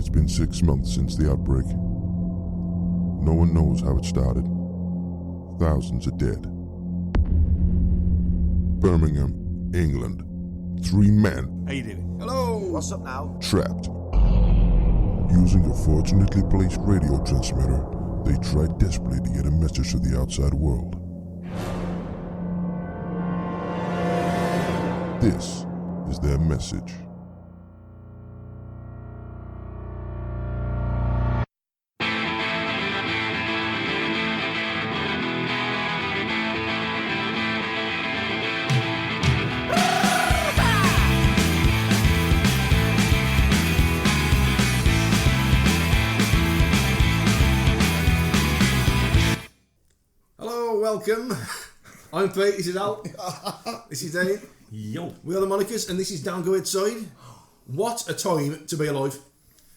It's been 6 months since the outbreak. No one knows how it started. Thousands are dead. Birmingham, England. 3 men. How you doing? Hello, what's up now? Trapped. Using a fortunately placed radio transmitter, they tried desperately to get a message to the outside world. This is their message. Welcome. I'm Pete, this is Al. This is Dane. Yo. We are the Monikers, and this is Down Go Outside. What a time to be alive.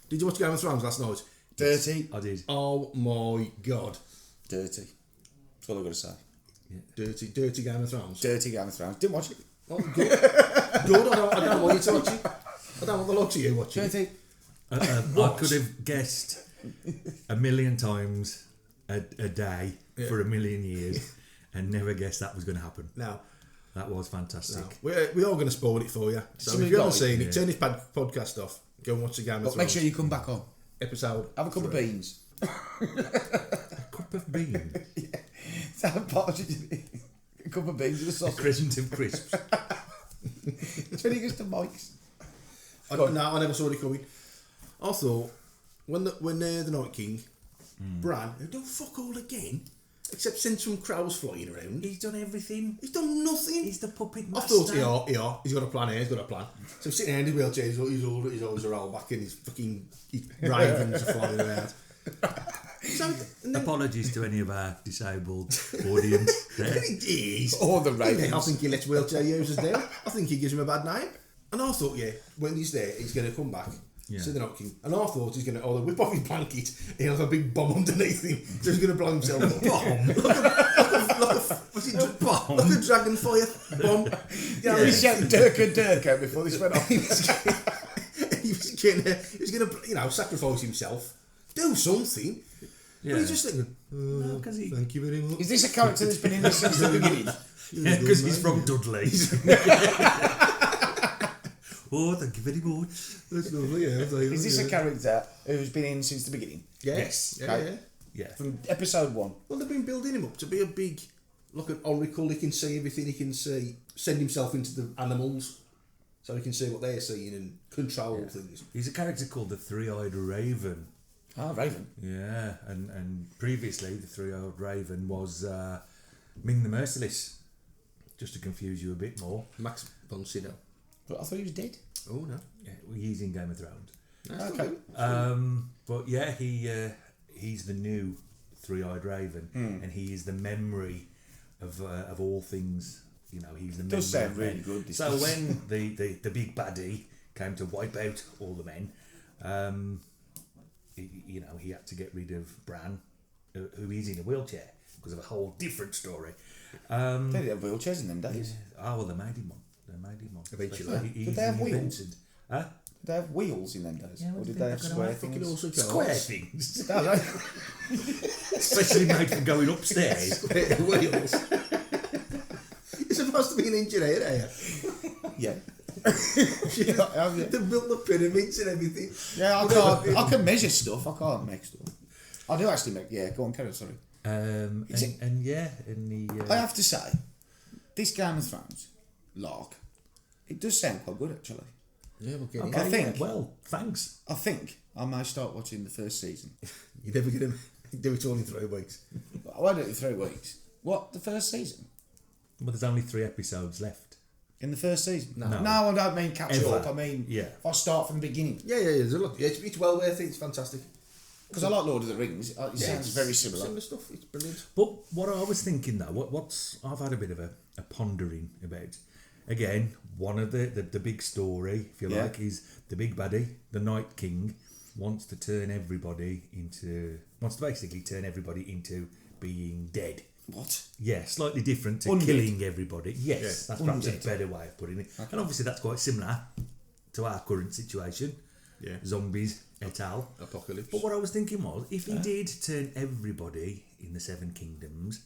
Did you watch Game of Thrones last night? Dirty. I did. Oh my god. Dirty. That's all I've got to say. Yeah. Dirty Game of Thrones. Dirty Game of Thrones. Didn't watch it. Oh, good. Good, I don't want you to watch it. I don't want the lot of you watching it. Dirty. I could have guessed a million times a day for a million years and never guessed that was going to happen. Now, that was fantastic. we are going to spoil it for you. So if you haven't seen it, turn this podcast off. Go and watch the Game of Thrones. Make sure you come back on. Episode. Have a cup of beans. A cup of beans. Yeah. Is that a partridge? A cup of beans with a A sausage. crescent of crisps. It's when he goes to Mike's. I never saw it coming. I thought when the Night King, Bran, who don't fuck all again, except send some crows flying around. He's done everything. He's done nothing. He's the puppet I master. thought, he's got a plan here, he's got a plan. So sitting there in his wheelchair, he's always a roll back and his ravens are flying around. So, Apologies to any of our disabled audience there. It is. Or the ravens. I think he lets wheelchair users down. I think he gives him a bad name. And I thought, when he's there, he's going to come back. Yeah. So they're not king. And I thought he's going to whip off his blanket, he'll have a big bomb underneath him, so he's going to blow himself up. Bomb? Bomb? Like a dragon fire bomb. He shouted Durka before this went off. He was going to, sacrifice himself, do something. Yeah. But he's just thinking, No, 'cause he- thank you very much. Is this a character that's been in this since the beginning? Yeah, because he's from Dudley. Oh, thank you very much. That's lovely, yeah. Is this a character who's been in since the beginning? Yes. Okay. Yeah. Yeah. From episode 1. Well, they've been building him up to be a big, like an oracle. He can see everything. He can see, send himself into the animals, so he can see what they're seeing and control things. He's a character called the Three-Eyed Raven. Ah, Raven. Yeah, and previously the Three-Eyed Raven was Ming the Merciless. Just to confuse you a bit more. Max von Sydow. But I thought he was dead. Oh no. Yeah, he's in Game of Thrones. Okay. But yeah, he's the new Three-Eyed Raven, and he is the memory of all things. He's the memory. Does sound of really men. good. So when the big baddie came to wipe out all the men, he had to get rid of Bran, who is in a wheelchair because of a whole different story. They didn't have wheelchairs in them days. Well, they made him one. Eventually. He's Did they have wheels? invented- Huh? Did they have wheels in them days? Yeah, or what did do they you have think square they're gonna things? Also Square things. No, no. Especially made for going upstairs. Wheels. You're supposed to be an engineer, are you? Yeah. They built the pyramids and everything. Yeah, I can measure stuff. I can't make stuff. I do actually make. Yeah, go on, carry on. Sorry. I I have to say, this Game of Thrones, lark, it does sound quite good actually. Yeah, we'll get Okay. it. I think- Well, thanks. I think I may start watching the first season. You're never going to do it all in 3 weeks. I won't do it in 3 weeks. What, the first season? Well, there's only 3 episodes left. In the first season? No. I don't mean catch Ever. up. I mean, Yeah. if I start from the beginning. Yeah, there's a lot. It's well worth it. It's fantastic. Because I like Lord of the Rings. It sounds it's very similar. Similar stuff. It's brilliant. But what I was thinking though, I've had a bit of a pondering about. Again, one of the big story, if you like, is the big baddie, the Night King, wants to basically turn everybody into being dead. What? Yeah, slightly different to Undead. killing everybody. Yes, Yeah. that's perhaps a Undead. better way of putting it. And obviously that's quite similar to our current situation. zombies et al. Apocalypse. But what I was thinking was, if he did turn everybody in the Seven Kingdoms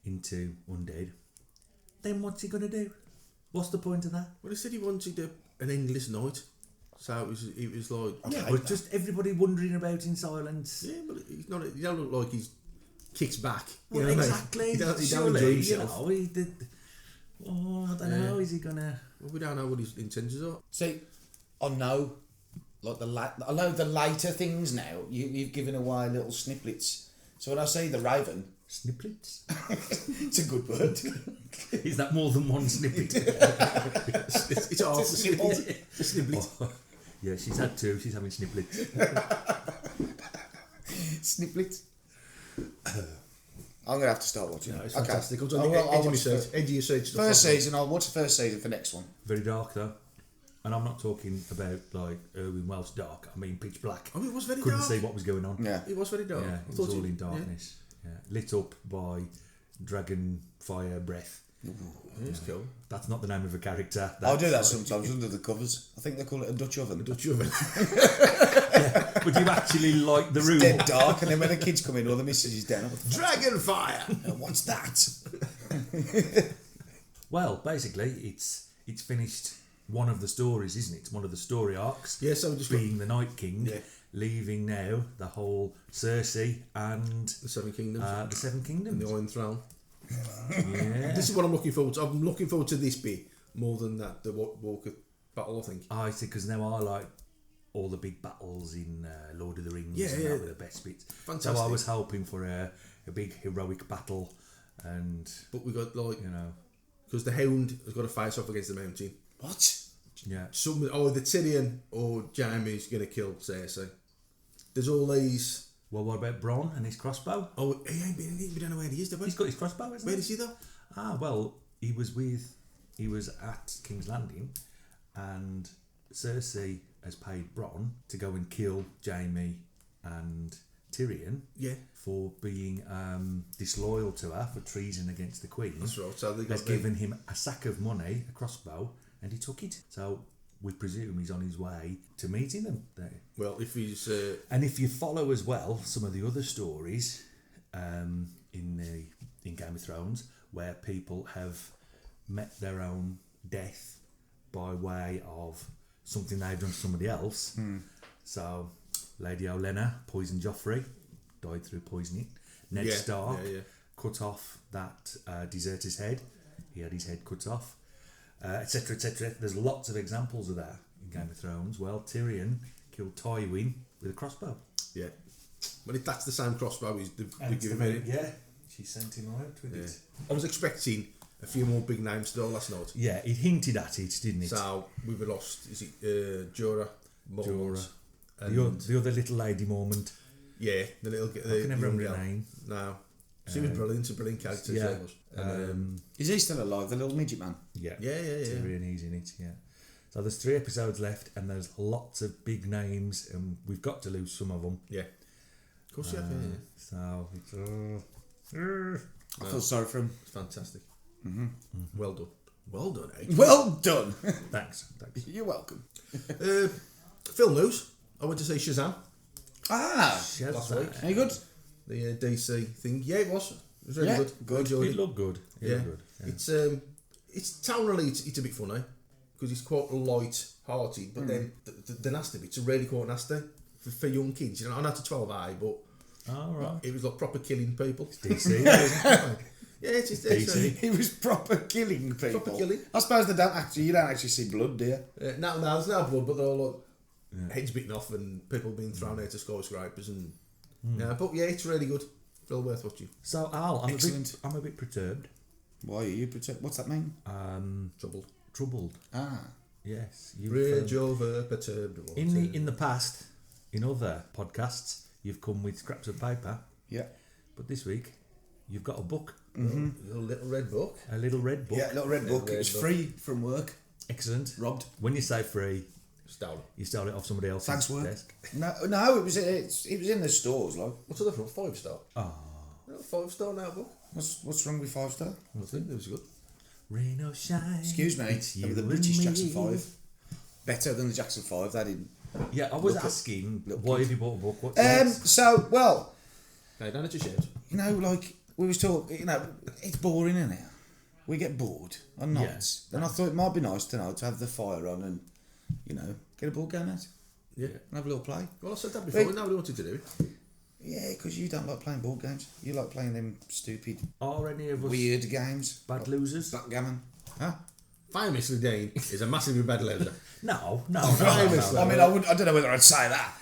into undead, then what's he going to do? What's the point of that? Well, he said he wanted an endless night. So it was like... Yeah, but just everybody wandering about in silence. Yeah, but he's not... He don't look like he's kicks back. Well, exactly. He don't Surely, enjoy himself. he did... Oh, I don't know. Is he going to... Well, we don't know what his intentions are. See, I know, like I know the later things now. You've given away little snippets. So when I say the Raven, Snippets? it's a good word. Is that more than one snippet? It's half a snippet. A snippet. Oh, yeah, she's had two. She's having snippets. Snippet. I'm gonna have to start watching. No, it's Okay. fantastic. I'll watch Edge of your seat stuff. first season. I'll watch the first season for next one. Very dark though, and I'm not talking about like Irwin Welsh dark. I mean pitch black. Oh, it was very Couldn't dark. see what was going on. Yeah. It was very dark. Yeah, I it thought was all in darkness. Yeah. Lit up by dragon fire breath. It's cool. That's not the name of a character. I'll do that That's sometimes under the covers. I think they call it a Dutch oven. Dutch oven. like- But you actually like the room. Dead dark, and then when the kids come in or the missus is down, Dragon fire. what's that? Well, basically, it's finished one of the stories, isn't it? It's one of the story arcs. Yeah, so we just being the Night King, Yeah. leaving now the whole Cersei and the Seven Kingdoms. the Seven And Kingdoms. the Iron Throne. Yeah. This is what I'm looking forward to. I'm looking forward to this bit more than the Walker battle, I think. I see, because now I like all the big battles in Lord of the Rings. Yeah, and yeah. that were the best bits. Fantastic. So I was hoping for a big heroic battle, and But we got like... you know, Because the Hound has got to face off against the Mountain. What? yeah. Either Tyrion or Jaime's going to kill Cersei. There's all these... Well, what about Bronn and his crossbow? Oh, he ain't been... We don't know where he is, do we? He's got his crossbow, isn't Where he? is he, though? Ah, well, he was at King's Landing, and Cersei has paid Bronn to go and kill Jaime and Tyrion Yeah. for being disloyal to her for treason against the Queen. That's right. So they Has got given him a sack of money, a crossbow, and he took it. So we presume he's on his way to meeting them there. Well, if he's... And if you follow as well some of the other stories in Game of Thrones, where people have met their own death by way of something they've done to somebody else. So Lady Olenna poisoned Joffrey, died through poisoning. Ned Yeah, Stark yeah. cut off that deserter's head. He had his head cut off, etc., etc. There's lots of examples of that in Game of Thrones. Well, Tyrion killed Tywin with a crossbow. Yeah. But if that's the same crossbow he's And giving me... yeah, she sent him out with it. I was expecting a few more big names still last night. Yeah, it hinted at it, didn't it? So we've lost... Is it Jorah? Mormont, The other little lady Mormont. Yeah, the little... I can never remember her name. No. She was brilliant. A brilliant character. Yeah. She was. And, Is he still alive, the little midget man? Yeah. yeah. Tyrion, he's in it, yeah. So there's 3 episodes left, and there's lots of big names, and we've got to lose some of them. Yeah. Of course you have, yeah. So it's I feel sorry for him. It's fantastic. Well done. Well done, eh? Well done. thanks. You're welcome. Film news. I went to see Shazam last week. Are you good? The DC thing. Yeah, it was. It was really good. Good. Enjoyed It it. looked good. It Yeah. looked good. Yeah. It's tonally it's a bit funny because it's quite light-hearted, but then the nasty bits are really quite nasty for young kids. You know, I know it's a 12A, but All right. it was like proper killing people. DC. Yeah, it's DC. He was proper killing people. Proper killing. I suppose you don't actually see blood, do you? No, there's no blood, but they're all like heads bitten off and people being thrown out of skyscrapers and but yeah, it's really good. Well worth watching. So Al, Excellent. I'm a bit perturbed. Why are you what's that mean? Troubled. Ah. Yes. Rage over perturbed. In the past, in other podcasts, you've come with scraps of paper, Yeah. but this week you've got a book, a little red book. a little red book. Yeah, little red book. red It was book. free from work. Excellent. Robbed. When you say free, Stolen. you stole it off somebody else's Thanks, work. desk. No, it was in the stores. Like, What's the difference? 5-star. Oh, 5-star now book. what's wrong with 5-star? I think it was good. rain or shine. Excuse me. it's They were you the and British me. Jackson 5. Better than the Jackson 5. They didn't. Yeah, I was asking, why have you bought a book? What's So, well, No, don't let you shout. you know, like we was talking, you know, it's boring, isn't it? We get bored on nights, and I thought it might be nice tonight to have the fire on and, you know, get a board game out Yeah. and have a little play. Well, I said that before. Nobody wanted to do it. Yeah, because you don't like playing board games. You like playing them stupid, Are any of us weird games. bad losers? Backgammon. Huh? Famously, Dean is a massively bad loser. No. Famously. I mean, I don't know whether I'd say that.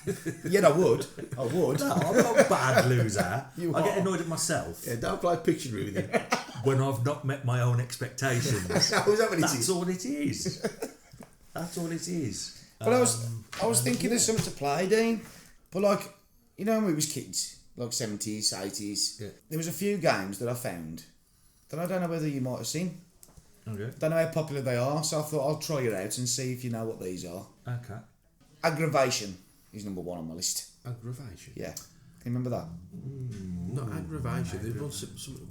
Yet I would. I would. No, I'm not a bad loser. You I get are. annoyed at myself Yeah, don't play Pictionary with him. when I've not met my own expectations. Is that what it That's is? all it is. That's all it is. But I was thinking of something to play, Dean. But like, you know, when we was kids, like 70s, 80s, there was a few games that I found that I don't know whether you might have seen. Okay. Don't know how popular they are, so I thought I'll try it out and see if you know what these are. Okay. Aggravation is number 1 on my list. Aggravation. Yeah. Can you remember that? Not aggravation. They've done some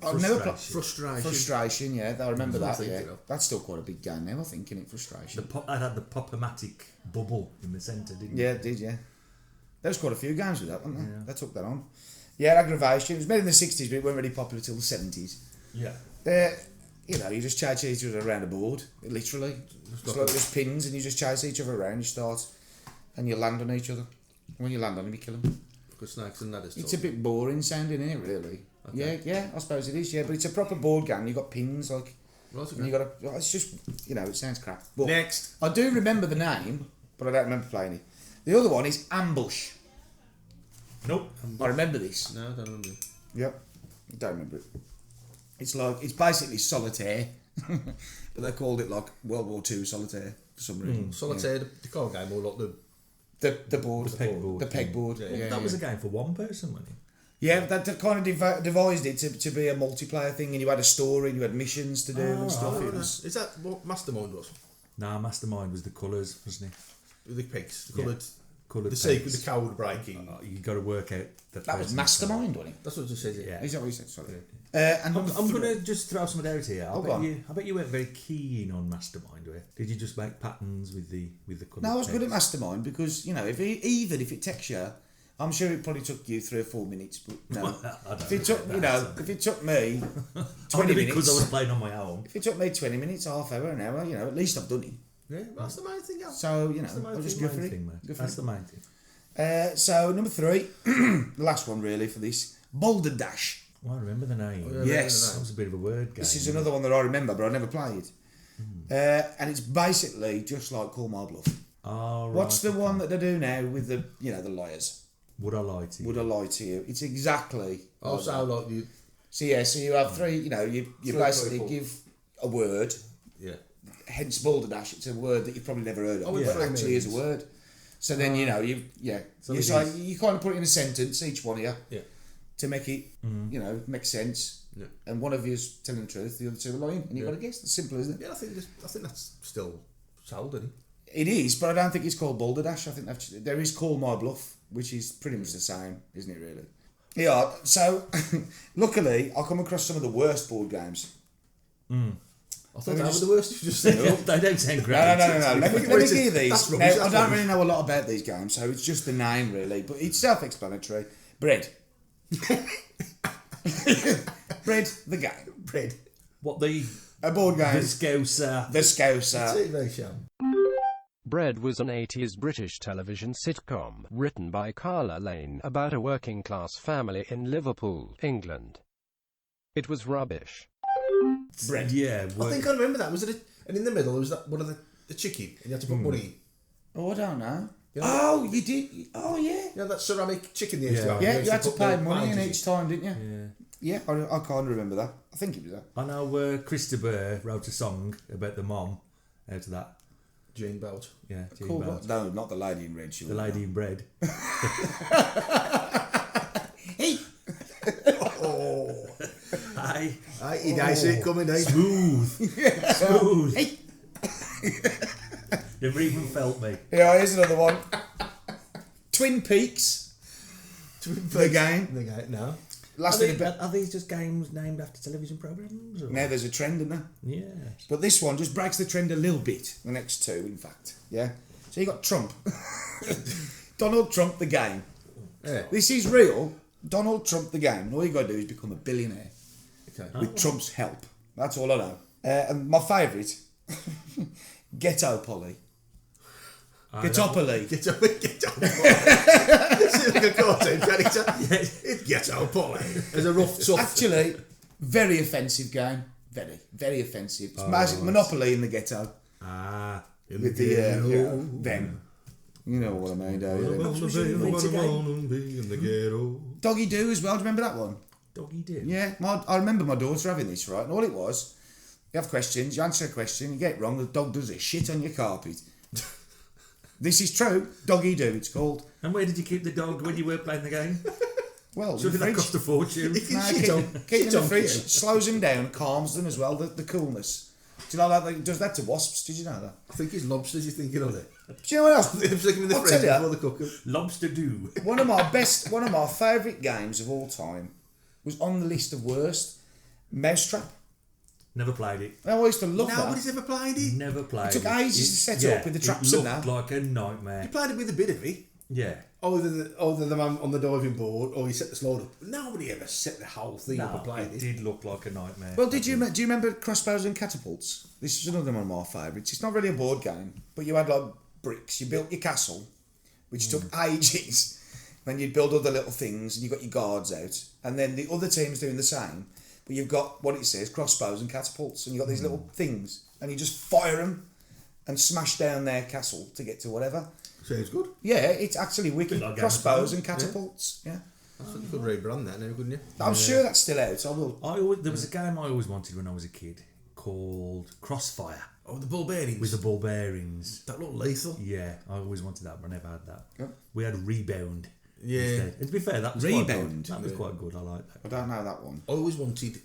I've never played frustration. Frustration, yeah, I remember that, Something yeah. to know. That's still quite a big game now, I think, isn't it? Frustration. I had the pop-o-matic bubble in the centre, didn't Yeah, you? it did, yeah. There was quite a few games with that, wasn't there? Yeah. They took that on. Yeah, Aggravation. It was made in the 60s, but it wasn't really popular till the 70s. Yeah. You know, you just chase each other around a board, literally. It's like there's pins and you just chase each other around, you start, and you land on each other. And when you land on them, you kill them. Good snakes and ladders. It's a bit boring sounding, isn't it, really? Okay. Yeah, I suppose it is, yeah. But it's a proper board game. You've got pins, like, Right, and you got to, it's just, you know, it sounds crap. But Next. I do remember the name, but I don't remember playing it. The other one is Ambush. Nope. I remember this. No, I don't remember. Yep. I don't remember it. It's like, it's basically solitaire. But they called it like World War II solitaire for some reason. Solitaire, the card game, or like the The board. The pegboard. The pegboard. Yeah, Yeah, That was a game for one person, wasn't it? Yeah, they kind of devised it to be a multiplayer thing, and you had a story, and you had missions to do and stuff. It was, Is that what Mastermind was? Nah, Mastermind was the colours, wasn't it? The pigs, the coloured, Coloured the secret, pegs. the code breaking. You got to work out the that was person's Mastermind, wasn't it? That's what it just says. Yeah. Is that what you said? Sorry. And I'm number going three- to just throw something out here. Oh, go on. I bet you weren't very keen on Mastermind, were you? Did you just make patterns with the coloured No, I was good at pegs? Mastermind because, you know, even if it takes you, I'm sure it probably took you 3 or 4 minutes, but no. I don't If it took, you know, if it took me 20 Only because minutes, I was playing on my own. if it took me 20 minutes, half hour, an hour, you know, at least I've done it. Yeah, that's the main thing. Yeah. So, you know, That's the main I'll just thing, go for main it. thing, mate. Go for That's it. the main thing. So, number 3, the last one really for this, Boulder Dash. Well, I remember the name. yeah, Yes. That was a bit of a word game. This is another one that I remember, but I never played. And it's basically just like Call My Bluff. Oh, right. What's the one that they do now with the, you know, the liars? Would I lie to you? Would I lie to you? It's exactly. Also, like that. like you, So you have 3. You know, you Three basically people. give a word. yeah. Hence balderdash. It's a word that you've probably never heard of, Oh, but yeah. actually is a word. So then you know you So you it say is. you kind of put it in a sentence, each one of you, Yeah. to make it you know make sense. Yeah. And one of you's telling the truth, the other 2 are lying, and you've got to guess. It's simple, isn't it? Yeah, I think that's still sold, isn't it? It is, but I don't think it's called balderdash. I think there is Call My Bluff, which is pretty much the same, isn't it? Really? Yeah. So luckily, I come across some of the worst board games. I thought me that was just- the worst you just said. They don't sound great. No. Let me give you these. That's Now, rubbish, I that's don't rubbish. really know a lot about these games, so it's just the name, really. But it's self-explanatory. Bread. Bread, the game. Bread. What the A board game. Scouser? The Scouser. TV show. Bread was an 80s British television sitcom written by Carla Lane about a working-class family in Liverpool, England. It was rubbish. Bread. Yeah. I think I remember that. Was it? And in the middle, was that one of the chicken, and you had to put money. Oh, I don't know. You know, Oh, you did? Oh, yeah. you know that ceramic chicken they used to have. Yeah, used you had to put pay the money in wages each time, didn't you? Yeah. Yeah, I can't remember that. I think it was that. I know Christopher wrote a song about the mom out of that. Jane Belt. Yeah, Jean Cool. Belt. No, not the lady in red. She The lady in bread. Hey! Aye. He dies it coming, eh? Smooth. Smooth. Hey! Never even felt me. Yeah, here's another one. Twin Peaks. The game. The game, no. Lasted a bit. Are these just games named after television programmes? Or? Now there's a trend, isn't there? Yes. But this one just breaks the trend a little bit. The next 2, in fact. Yeah. So you got Trump. Donald Trump the game. Yeah. This is real. Donald Trump the game. And all you got to do is become a billionaire Okay. with Trump's help. That's all I know. And my favourite, Ghetto Polly. Ghettopoly. Get up. It's like a cartoon character. It gets out, Polly. There's a rough, tough. Actually, very offensive game. Very, very offensive. It's basic Monopoly in the ghetto. With the them. You know what I mean, don't you? Doggy Do as well. Do you remember that one? Doggy do. Yeah, I remember my daughter having this, right? And all it was, you have questions, you answer a question, you get it wrong, the dog does a shit on your carpet. This is true. Doggy Do, it's called. And where did you keep the dog when you were playing the game? Well, Surely that cost a fortune. Keep in the fridge, slows them down, calms them as well, the coolness. Do you know that? It does that to wasps, did you know that? I think it's lobsters you're thinking of it. Do you know what else? Stick them in the I'll fridge tell you. before they cook them. Lobster do. One of my favourite games of all time was on the list of worst. Mousetrap. Never played it. I used to love that. Nobody's ever played it. Never played it. It took ages to set up with the traps it and looked that. like a nightmare. You played it with a bit of it. Yeah. Either the man on the diving board or you set the slide up. Nobody ever set the whole thing up and played it it. did look like a nightmare. Well, do you remember Crossbows and Catapults? This is another one of my favourites. It's not really a board game, but you had like bricks. You built your castle, which took ages. Then you'd build other little things and you got your guards out. And then the other team's doing the same, but you've got what it says, crossbows and catapults, and you've got these little things, and you just fire them and smash down their castle to get to whatever. Sounds good. Yeah, it's actually wicked. Like Game of Crossbows Thrones, and catapults. Yeah. That's what you could rebrand that now, couldn't you? I'm sure that's still out. I will. There was a game I always wanted when I was a kid called Crossfire Oh, the ball bearings. with the ball bearings. That looked lethal. Yeah, I always wanted that, but I never had that. Yep. We had Rebound. Yeah. Instead. And to be fair, that was Rebound? quite good. That was quite good. I like that. I don't know that one. I always wanted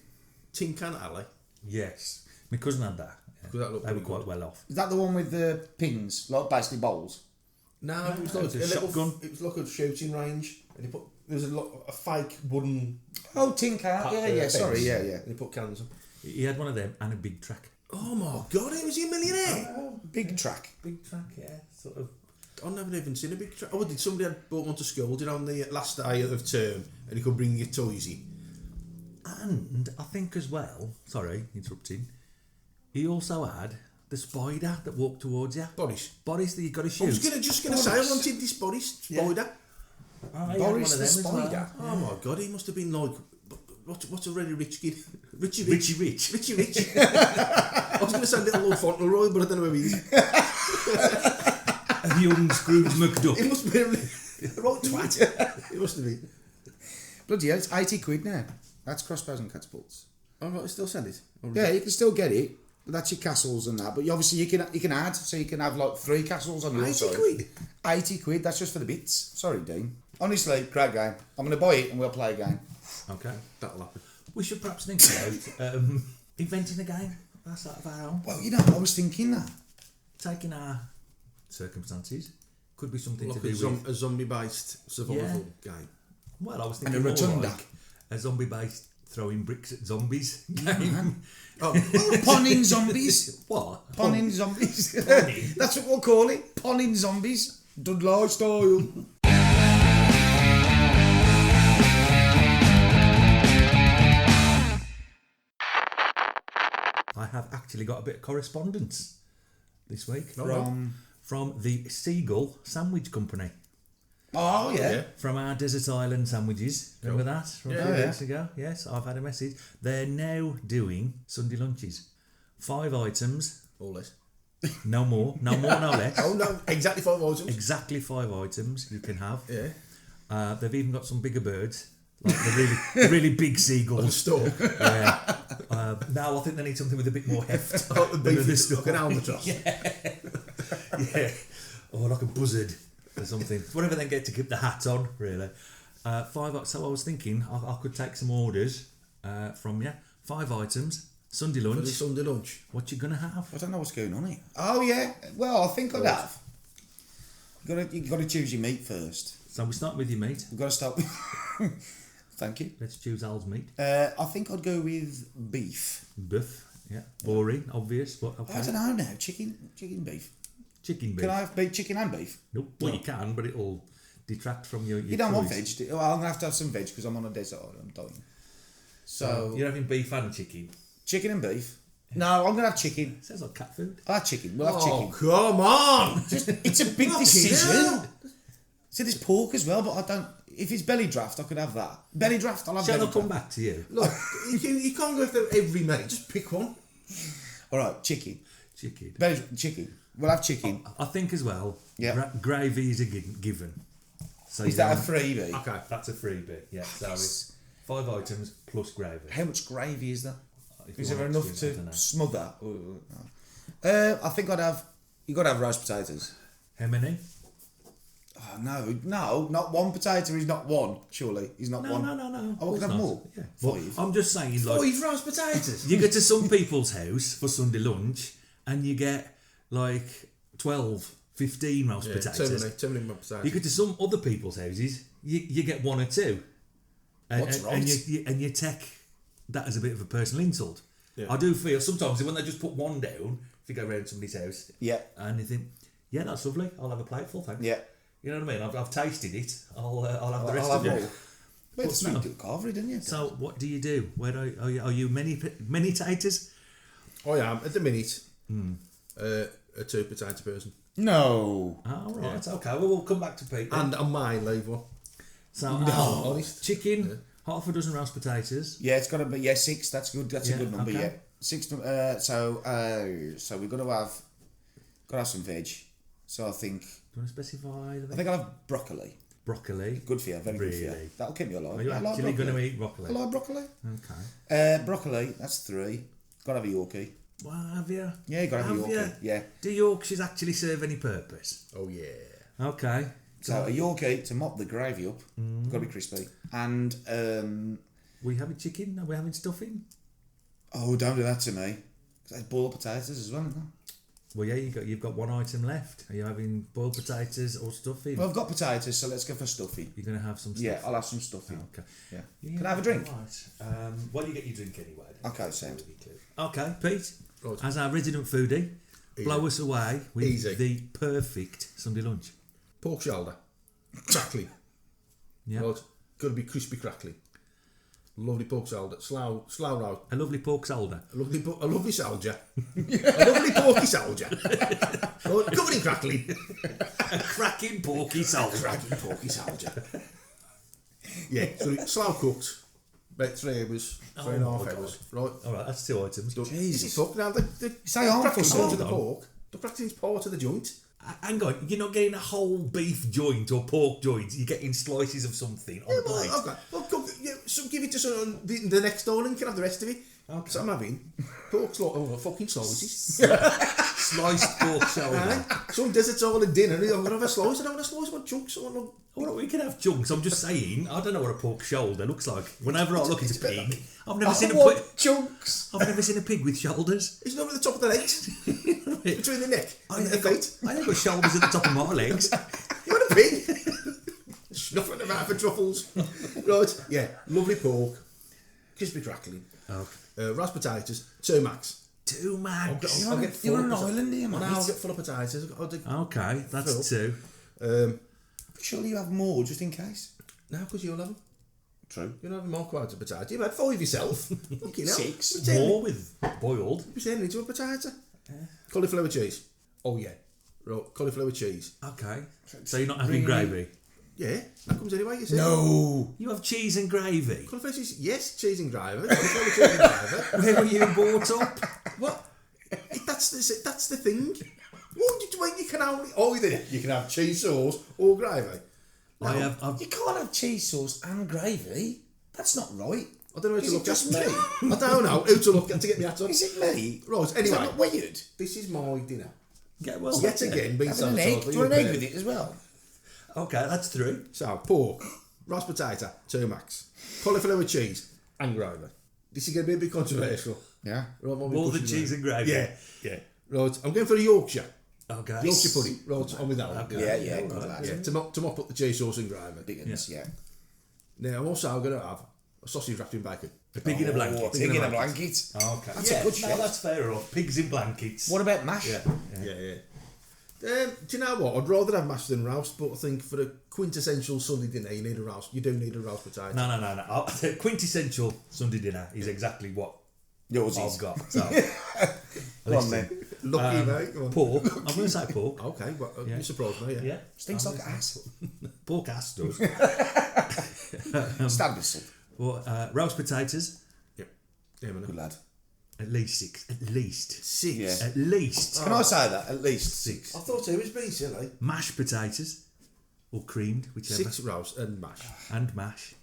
Tin Can Alley. Yes, my cousin had that. Yeah. 'Cause that looked They were pretty quite good. well off. Is that the one with the pins, like basically bowls? No, it was it like was a a little shotgun. It was like a shooting range, and he put there's a fake wooden. Oh, tin can. Yeah. Sorry, fence, yeah. And he put cans on. He had one of them and a big track. Oh my god, he was a millionaire. Big track. Big track, yeah. Sort of. I've never even seen a big track. Oh, did somebody had brought one to school? Did on the last day of term, and he could bring your toys in. And I think as well, sorry, interrupting, he also had the spider that walked towards you. Boris. Boris that you got to shoot. I was just gonna say I wanted this Boris spider. Oh, he had Boris one of the them as well. spider. Oh my god, he must have been like what's a really rich kid? Richie Richie Rich. Richie Rich. I was gonna say little Lord Fauntleroy, but I don't know who he is. A young Scrooge McDuck. He must be a right twat. He must have been. Bloody hell, it's 80 quid now. That's crossbows and catapults. Oh right, they still sell it. Yeah, you can still get it. But that's your castles and that. But obviously you can add, so you can have like 3 castles on your 80 side. quid? 80 quid, that's just for the bits. Sorry, Dean. Honestly, great game. I'm going to buy it and we'll play a game. Okay. That'll happen. We should perhaps think about inventing a game. That's out of our own. Well, you know, I was thinking that. Taking our circumstances. Could be something Like to do with... a zombie-based survival game. Well, I was And thinking a more rotunda. like a zombie-based throwing bricks at zombies game. Ponning zombies. What? Ponning zombies. Ponning? That's what we'll call it. Ponning zombies. Dudley style. I have actually got a bit of correspondence this week From- from the Seagull Sandwich Company. Oh, yeah. From our desert island sandwiches. Remember that? From a few Yeah. weeks ago? Yes, I've had a message. They're now doing Sunday lunches. 5 items, Or less. no more, no less. Oh no, exactly 5 items. Exactly 5 items you can have. Yeah. They've even got some bigger birds, like the really big seagulls. Stork. Yeah. Now I think they need something with a bit more heft. Oh, the than beef the is stuff. like an albatross. Yeah. Or like a buzzard or something. Whatever they get to keep the hat on, really. 5. So I was thinking I could take some orders from you. 5 items. Sunday For the lunch. Sunday lunch. What you gonna have? I don't know what's going on here. Oh, yeah. Well, I think I'd have. You got to choose your meat first. So we start with your meat. We've got to start with... Thank you. Let's choose Al's meat. I think I'd go with beef. Buff. Yeah. Boring, obvious, but okay. I don't know now. Chicken beef. Chicken beef. Can I have beef, chicken and beef? Nope. Well, you can, but it'll detract from your You don't want choice. veg. Well, I'm going to have some veg because I'm on a desert island. I'm dying. So, You're having beef and chicken. chicken and beef. No, I'm going to have chicken. Sounds like cat food. I'll have chicken. We'll have Oh, chicken. come on! It's a big Fucking decision. hell. See, there's pork as well, but I don't... If it's belly draft, I could have that. Belly draft, I'll have Shall belly I come draft. back to you? Look, you can't go through every mate. Just pick one. All right, chicken. Chicken. Chicken. We'll have chicken. I think as well, Yeah. gravy is a given. So Is you that a don't- freebie? Okay. That's a freebie, yeah. So it's 5 items plus gravy. How much gravy is there? If you Is there want enough extra, I don't to know. smother? I think I'd have... You got to have roast potatoes. How many? Oh, no, not one potato is not one, surely. He's not No, one. no. Oh, I can have more? Yeah. Five. But I'm just saying, like, 5 roast potatoes. you go to some people's house for Sunday lunch and you get like 12, 15 roast potatoes. Too many potatoes. You go to some other people's houses, you get 1 or 2. And, What's and, right? and you take that as a bit of a personal insult. Yeah. I do feel sometimes when they just put 1 down, if you go around somebody's house, Yeah. and you think, yeah, that's lovely, I'll have a plateful, thanks. Yeah. You know what I mean? I've tasted it. I'll have the rest I'll of have it. more. Well, it's no. not carvery, didn't you? So what do you do? Where are you many taters? I am, at the minute, a 2 potato person. No. Oh, right, okay. Well, we'll come back to Pete. then. And I might leave one. So, honest. chicken, half a dozen roast potatoes. Yeah, it's got to be 6. That's good. That's Yeah, a good number. okay. Yeah, 6. So we've got to have some veg. So I think Do you want to specify? I'll have broccoli. Broccoli. Good for you. Very good for you. Really? That'll keep me alive. Are you I like actually going to broccoli. eat broccoli? I like broccoli. Okay. Broccoli. That's 3. Got to have a Yorkie. Well, have you? Yeah, you got to have a Have Yorkie. you? Yeah. Do Yorkshires actually serve any purpose? Oh, yeah. Okay. So a Yorkie to mop the gravy up. Got to be crispy. And We having chicken? Are we having stuffing? oh, don't do that to me. 'Cause there's boiled potatoes as well. Isn't there? Well, yeah, you've got 1 item left. Are you having boiled potatoes or stuffing? Well, I've got potatoes, so let's go for stuffing. You're going to have some stuff. Yeah, I'll have some stuffing. Okay. Yeah. Can I have a drink? Right. Well, you get your drink anyway. Then. Okay, sound. Okay, Pete. Right. As our resident foodie, blow us away with Easy. the perfect Sunday lunch. Pork shoulder. Crackling. Yeah. Right. Got to be crispy crackling. Lovely pork shoulder. Slow roast. A lovely pork shoulder. A lovely soldier. A lovely porky soldier. Right. Covered in crackling. A cracking porky shoulder. Cracking porky soldier. Yeah. So slow cooked. About 3 hours. 3.5 hours. Right. All right, that's 2 items. Is it fuck now? The Say harmful crackling's part of the something. pork. The crackling's part of the joint. Hang on, you're not getting a whole beef joint or pork joint. You're getting slices of something on the plate. Okay. Well, cook, yeah, so give it to someone the next door and can have the rest of it. Okay. So I'm having pork fucking slices. Sliced pork shoulder. Some deserts all at dinner. I'm going to have a slice. I don't want a slice. I want chunks. I want Well, we can have chunks. I'm just saying. I don't know what a pork shoulder looks like. Whenever I look at a pig, I've never seen a pig. chunks. I've never seen a pig with shoulders. It's not at the top of the legs. Between the neck and the feet. I ain't got shoulders at the top of my legs. You want a pig? Snuffing them out for truffles. Right. Yeah. Lovely pork. Crispy crackling. Okay. Roast potatoes. 2 max. 2 max. I'll get You're full on of an island here, I'll mate. get full of potatoes. I'll do, Okay, that's Phil. 2. Surely you have more just in case. no, because you'll have them. True. You'll have more quite a potato. You've had 5 yourself. Fucking hell. 6. More with boiled. You're saying into a potato. Cauliflower cheese. Oh, yeah. Right, cauliflower cheese. Okay. So you're not having gravy? Yeah, that comes anyway, you see. No. You have cheese and gravy? Cauliflower cheese, yes, cheese and gravy. Cauliflower cheese and gravy. Where were you brought up? What? That's the thing. What, you can only either you can have cheese sauce or gravy. No, I've You can't have cheese sauce and gravy. That's not right. I don't know who Is to it look just at. me? I don't know who to look at to get me hat on. Is it me? Right, Is anyway. that not weird? This is my dinner. get well. Yet again, being Having an egg? Do you want an egg with it as well? Okay, that's 3. So, pork, roast potato, 2 max, cauliflower cheese, and gravy. This is going to be a bit controversial. Yeah. Right, More than cheese and gravy. Yeah. Yeah. Right, I'm going for a Yorkshire. Okay. Yorkshire pudding. Right, on with that one. Okay. Yeah, good lad. Yeah, to mop up the cheese sauce and gravy. Big uns, yeah. Now, I'm also going to have a sausage wrapped in bacon. A pig in a blanket. Pig in a blanket. Okay. That's a good shout. That's fair enough. Pigs in blankets. What about mash? Yeah. Do you know what? I'd rather have mash than roast, but I think for a quintessential Sunday dinner, you need a roast. You do need a roast potato. No. The quintessential Sunday dinner is exactly what Yours I've is. got. So, Go on then. Lucky, mate. Go on. pork. I'm going to say pork. Okay, well, Yeah. you surprised me, yeah. Yeah. Stinks like ass. Pork ass does. Stand whistle. Roast potatoes, Yeah, man. Good lad. at least 6. At least. 6. Yeah. At least. Can I say that? At least 6. I thought it was being silly. Mashed potatoes, or creamed, whichever. 6 roast and mash. And mash.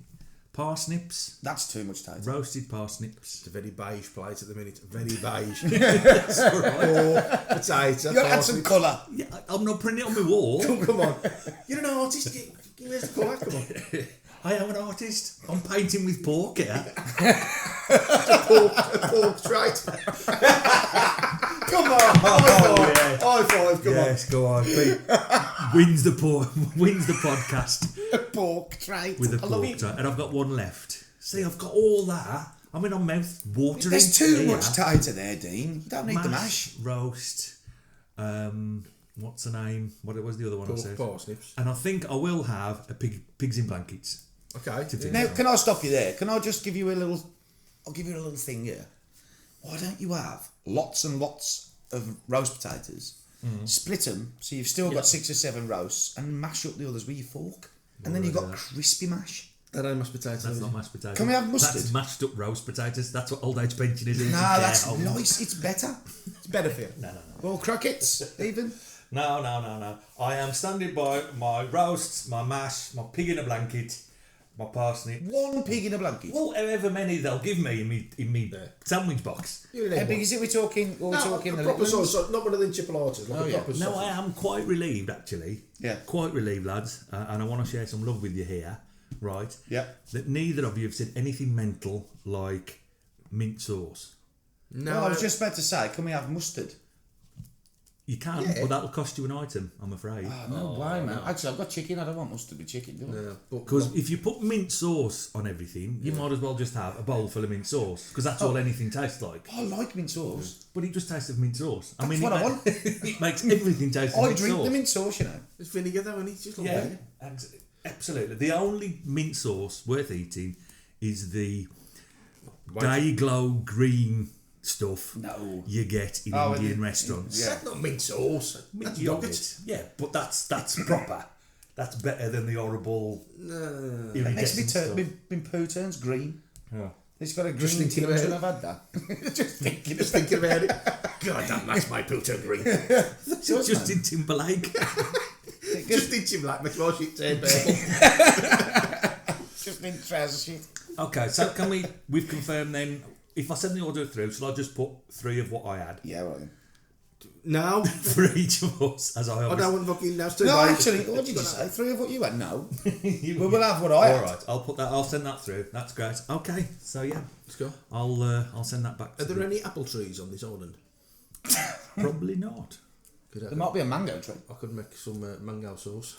Parsnips, That's too much taste. roasted parsnips. It's a very beige plate at the minute. Very beige. Pork, potato, You gotta add some parsnip. colour. Yeah, I'm not printing it on my wall. Come on. You're an artist. Where's the colour? Come on. I am an artist. I'm painting with pork here. Pork trait. Come on. High five. Come Yes, go on. Wins the podcast Pork trait. with a I love pork it. tart. And I've got one left. See, I've got all that. I'm in my mouth watering. There's too here. much tater there, Dean. You don't need the mash. Roast. What's the name? What was the other one I on. said? Pork parsnips. And I think I will have a pigs in blankets. Okay. To finish. Now, can I stop you there? Can I just give you a little... I'll give you a little thing here. Why don't you have lots and lots of roast potatoes, split them so you've still got 6 or 7 roasts, and mash up the others with your fork, and then you've got crispy mash. That ain't mashed potatoes. That's not mashed potatoes. Can we have mustard? That's mashed up roast potatoes. That's what old age pensioners eat. No, in that's care homes. nice. It's better. It's better for you. No. Well, croquettes, even. No. I am standing by my roasts, my mash, my pig in a blanket, my parsnip. 1 pig in a blanket. Well, however many they'll give me in me sandwich box. You How need big one. is it we're talking? Or we're No, talking a the proper little sauce, ones? not one of them chipolatas. Like Oh, a yeah. proper No, sausage. I am quite relieved actually. Yeah. Quite relieved, lads, and I want to share some love with you here, right? Yeah. That neither of you have said anything mental like mint sauce. No, Well, I was just about to say, can we have mustard? You can, Yeah. but that'll cost you an item, I'm afraid. No way, man. Actually, I've got chicken. I don't want mustard with chicken, do I? No, but Because if you put mint sauce on everything, you might as well just have a bowl full of mint sauce, because that's all anything tastes like. I like mint sauce. But it just tastes of mint sauce. I That's mean, what I want. it makes everything taste of I mint drink sauce. the mint sauce, you know. it's vinegar though, and it's just like Yeah, vinegar. absolutely. The only mint sauce worth eating is the White- day glow green stuff No. you get in Oh, Indian and- restaurants. That's not mint sauce. Mint That's yogurt. yogurt. Yeah, but that's proper. That's better than the horrible. No. It makes me iridescent turn, stuff. my poo turns green. Yeah. It's got a green Just thinking tinge about when it. I've had that. Just thinking Just thinking about it. God, that makes my poo turn green. Justin Timberlake. Just thinking like makes my shit turn purple. Just in trouser shit. Okay, so can we've confirmed then, if I send the order through, shall I just put 3 of what I had Yeah, right then. No. for each of us, as I I always... don't want fucking now. No, actually, what did you say? 3 of what you had? No. We will have what I had. Alright, I'll send that through. That's great. Okay, so yeah, Let's go. I'll send that back to Are there you. any apple trees on this island? Probably not. Could There might be a mango tree. I could make some mango sauce.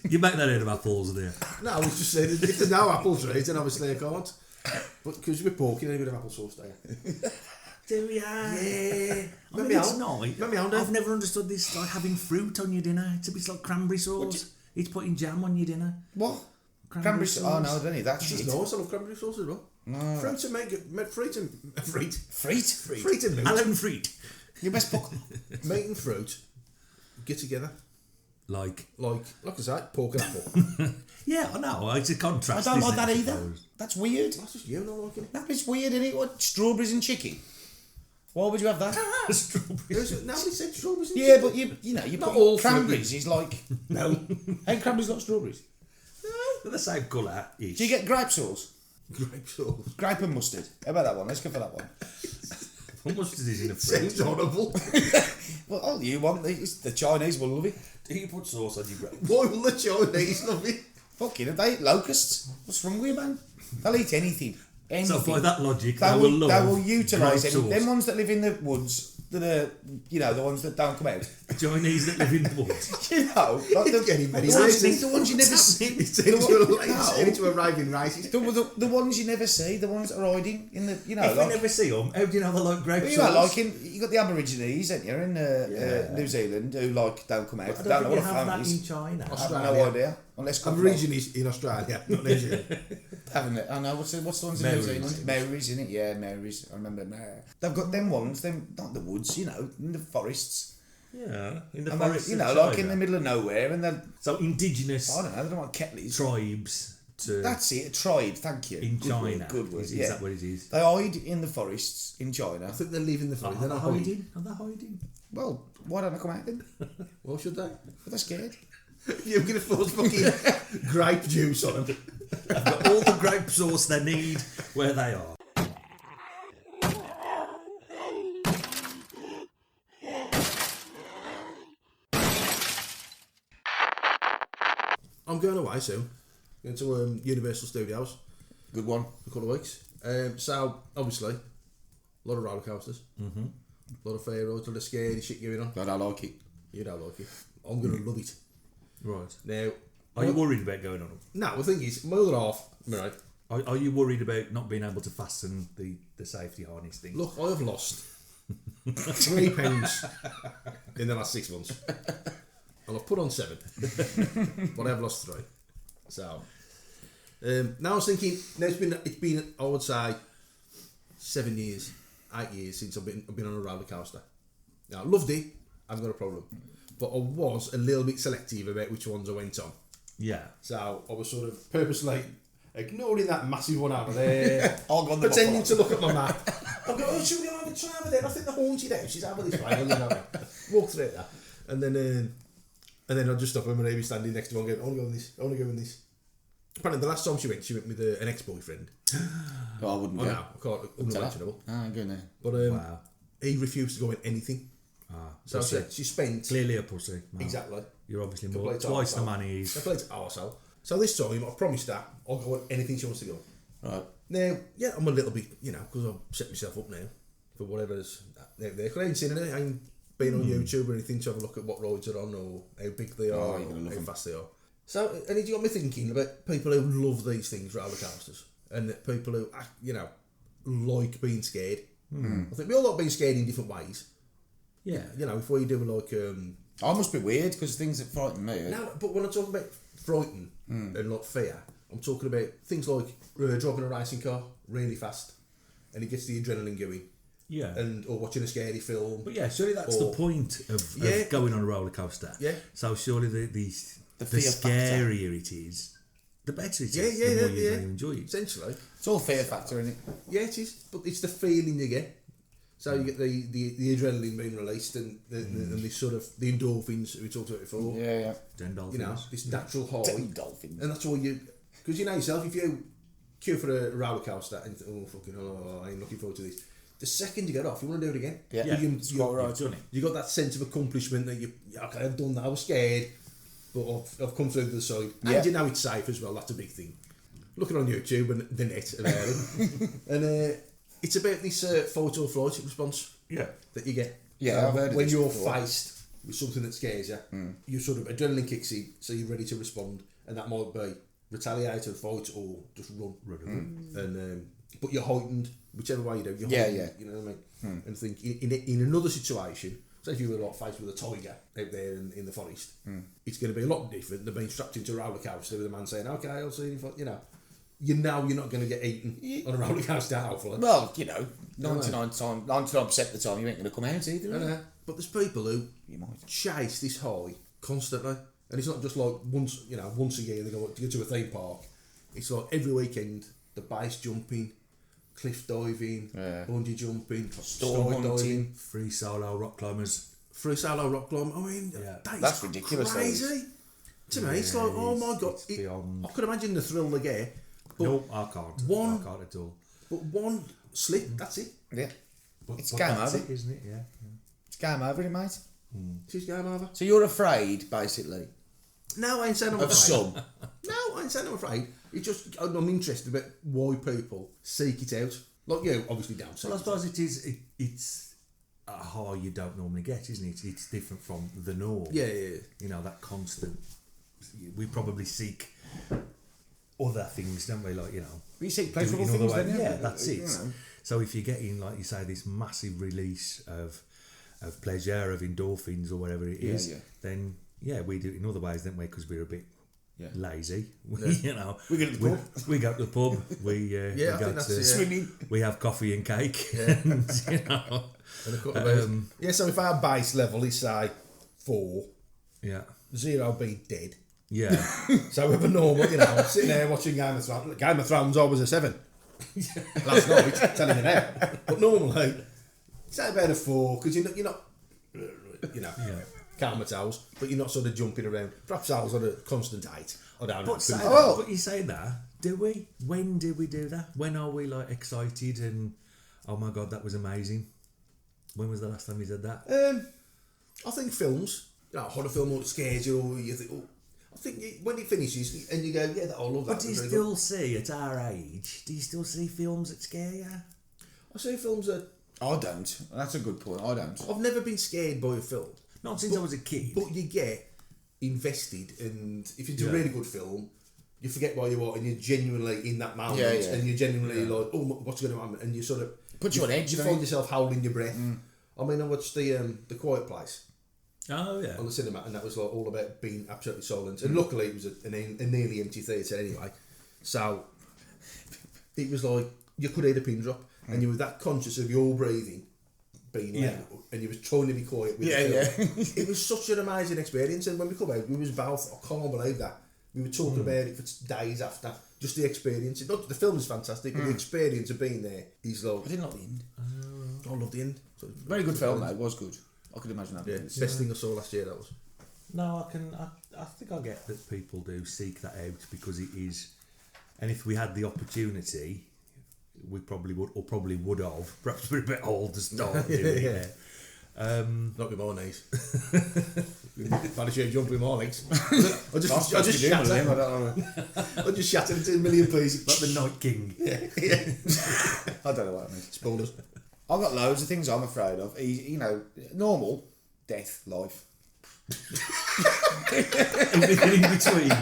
You make that out of apples there. No, I was just saying, if there's no apple trees, then obviously I can't. But because we're pork, you need a bit of apple sauce there. Do we? Yeah. Maybe it's I'll- not. maybe I'll do. I've never understood this, like having fruit on your dinner. It's a bit like cranberry sauce. It's putting jam on your dinner. What? Cranberry Cranberry sauce. Oh, no, I don't need that It's shit. nice, I love cranberry sauce as well. No. Fruit and make fruit and fruit. Frites? Fruit and meat. Alan Fruit. You best put... Meat and fruit get together. Like, Like I say, pork and apple. yeah, I know. It's a I contrast. don't like isn't that it, I either. suppose? That's weird. That's just you not liking it. That is weird, isn't it? What? Strawberries and chicken? Why would you have that? Strawberries. Nobody said strawberries and Yeah, chicken. but you know, you Not put all cranberries is like... No. Ain't cranberries got strawberries? They're the same colour. Do you get grape sauce? Grape sauce. Grape and mustard. How about that one? Let's go for that one. How much is in a fruit? Sounds horrible. Well, all you want, the Chinese will love it. Do you put sauce on your grapes? Why will the Chinese love it? Fucking, they eat locusts. What's wrong with you, man? They'll eat anything. So Anything. by that logic, they they will love They will utilise grape any. sauce. Them ones that live in the woods that are, you know, the ones that don't come out. Chinese that live in the woods. You know, like It's getting very the racist. ones you never see. It's into a raving racist. The ones you never see, the ones that are hiding in the, you know, If like, we never see them, how do you know they like grape well, sauce? you know, like you got the Aborigines, ain't you, in New Zealand, who like don't come out. I Don't don't know think you what a have family that in is. China. I have no idea. Unless Aborigines in Australia, not New Zealand. haven't it? I know. What's the ones in New Zealand? Maoris, in it? Yeah, Maoris. I remember. They've got them ones. Them not in the woods, you know, in the forests. Yeah, in the And forest. you know, like in the middle of nowhere, and they're, So indigenous I don't know. They don't want kettles. tribes to That's it. A tribe. Thank you. in Good China. Word, good word. Is Yeah. that what it is? They hide in the forests in China. I think they live in the forest. Are They're they not hiding. hiding? Are they hiding? Well, why don't they come out then? Well, should they? But they're scared. You're going to force fucking grape juice on them. They've got all the grape sauce they need where they are. I'm going away soon. Going to Universal Studios Good one. for a couple of weeks. So, obviously, a lot of roller coasters. A lot of fair roads, a lot of scary shit going on. I don't like it. You don't like it. I'm going to love it. Right. Now, Are you worried about going on them? no, the thing is, my other half, right, Are you worried about not being able to fasten the safety harness thing? look, I have lost £3 in the last 6 months. And I've put on 7. But I have lost 3. So, now I was thinking, now it's been, I would say, 7 years, 8 years since I've been on a roller coaster. Now, I loved it, I haven't got a problem. But I was a little bit selective about which ones I went on. Yeah. So I was sort of purposely ignoring that massive one over there, I'll go on the pretending buffalo. to look at my map. I'm going, oh, should we go over try over there? I think the haunted house is over this way. Walk through that, and then I just stop and Marie standing next to me and going, I want to go on this. I want to go on this. Apparently, the last time she went with an ex-boyfriend. Oh, I wouldn't I go. know, I can't, unimaginable. Ah, good now. But Wow. he refused to go in anything. So I pussy. said, she spent Clearly a pussy. Mark. exactly. You're obviously more Complete twice the arsehole. man he I is. played arsehole. So this time, I promised her I'll go on anything she wants to go. Right. Now, yeah, I'm a little bit, because I've set myself up now for whatever's out there. Because I ain't seen it, I ain't been on YouTube or anything to have a look at what roads are on or how big they are or you're gonna love how them. fast they are. So, and it got me thinking about people who love these things, roller coasters, and people who, like being scared. I think we all like being scared in different ways. Yeah. If we do like... I must be weird because things that frighten me. No, but when I'm talking about frighten and not fear, I'm talking about things like driving a racing car really fast and it gets the adrenaline going, Yeah. or watching a scary film. But yeah, surely that's the point of going on a roller coaster. Yeah. So surely the fear scarier it is, the better it is. Yeah, the more yeah, you're yeah. going to enjoy it. Essentially, It's all fear factor, isn't it? yeah, it is. But it's the feeling you get. So you get the adrenaline being released and and this sort of the endorphins that we talked about before. Yeah. Den dolphins. This natural high. Dolphins. And that's all you, because yourself, if you queue for a roller coaster and you think, I ain't looking forward to this. The second you get off, you want to do it again. Yeah. Yeah. You, You've done it. you got that sense of accomplishment that okay, I've done that. I was scared, but I've come through to the side. Yeah. And you know it's safe as well. That's a big thing. Looking on YouTube and the net about it, and it's about this fight or flight response. Yeah. That you get. Yeah, I've heard of when this you're before. faced with something that scares you, you sort of adrenaline kicks in, so you're ready to respond, and that might be retaliate or fight or just run. And but you're heightened whichever way you do. You're heightened, yeah. You know what I mean? And think in another situation, say if you were like faced with a tiger out there in the forest, it's going to be a lot different than being strapped into a roller coaster with a man saying, "Okay, I'll see you." You know you're not going to get eaten on a roller coaster, hopefully. Well, 99% of the time you ain't going to come out either. But there's people who You might. chase this high constantly, and it's not just like once a year they go to a theme park. It's like every weekend, the base jumping, cliff diving, bungee jumping, Storm skydiving, hunting. Free solo rock climbers. free solo rock climb. I mean, Yeah. That's ridiculous, that is. crazy. To me, it's like, oh my god! It's beyond. I could imagine the thrill they get. But, No, I can't. one- I can't at all. but one slip, that's it. Yeah. But, It's but game that's over. it, isn't it? Yeah. It's game over, isn't it, mate? She's game over. So you're afraid, basically, No, I ain't saying I'm of afraid. some. No, I ain't saying I'm afraid. It's just I'm interested about why people seek it out. Like you, obviously down south. Well, I suppose it is. It's a high you don't normally get, isn't it? It's different from the norm. Yeah. You know, that constant. We probably seek other things, don't we? Like, you know, We seek do it pleasurable in other things, ways. don't you? Yeah, that's it. You know. So if you're getting, like you say, this massive release of pleasure, of endorphins or whatever it is, Yeah. then we do it in other ways, don't we? Because we're a bit lazy. You know, We go to the pub. We go to the pub. We I go think that's to Swimming. we have coffee and cake. And, you know, And a couple of beers. So if our base level is say 4, yeah, 0 being dead. yeah. So with a normal, you know, sitting there watching Game of Thrones. Game of Thrones, I was a 7 last night. Telling you now, but normally say about a 4 because you're not, comatose, but you're not sort of jumping around. Perhaps I was on a constant 8. I don't know. But you say that, do we? When do we do that? When are we like excited and oh my god, that was amazing? When was the last time you did that? I think films, horror film or scares you, or you think, I think when it finishes and you go, yeah, I love that. But do you still see, at our age, do you still see films that scare you? I see films that I don't. That's a good point. I don't. I've never been scared by a film. Not since I was a kid. But you get invested, and if it's a really good film, you forget why you are, and you're genuinely in that moment, and you're genuinely like, oh, what's going to happen? And you sort of Puts you on edge. You find yourself holding your breath. I mean, I watched the Quiet Place Oh yeah. on the cinema, and that was like all about being absolutely silent. And luckily, it was a nearly empty theatre anyway, so it was like you could hear the pin drop, and you were that conscious of your breathing being out, and you was trying to be quiet with the film. It was such an amazing experience, and when we come out, we was both, I can't believe that. We were talking about it for days after, just the experience. Not the film is fantastic, but the experience of being there is like... I didn't like the end. I love the end. Very good film, though. It was good. I could imagine that. Yeah, it's the best thing I saw last year, that was. No, I think I get that people do seek that out because it is, and if we had the opportunity, we probably would have. Perhaps we're a bit old to start doing it. Not with my knees. Managed to jump with my legs. I just shattered into a million pieces. Like the Night King. I don't know what I mean. Spoilers. I've got loads of things I'm afraid of. Normal, death, life. Everything in between.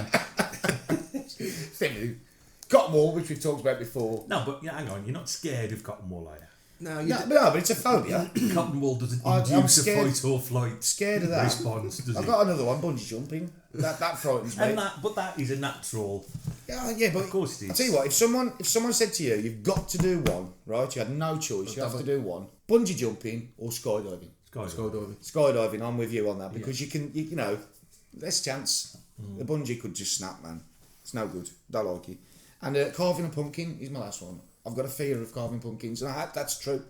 Cotton wool, which we've talked about before. No, but hang on, you're not scared of cotton wool, are you? No, but it's a phobia. Cotton wool doesn't I'm induce a scared- fight or flight Scared of that. response, does I've it? got another one, bungee jumping. That frightens me. But that is a natural. Yeah, but Of course it is. I'll tell you what, if someone said to you, you've got to do one, right? You had no choice, you have to do one. Bungee jumping or skydiving. skydiving. Skydiving, I'm with you on that because you can, less chance. The bungee could just snap, man. It's no good. Don't like it. And carving a pumpkin is my last one. I've got a fear of carving pumpkins, and that's true.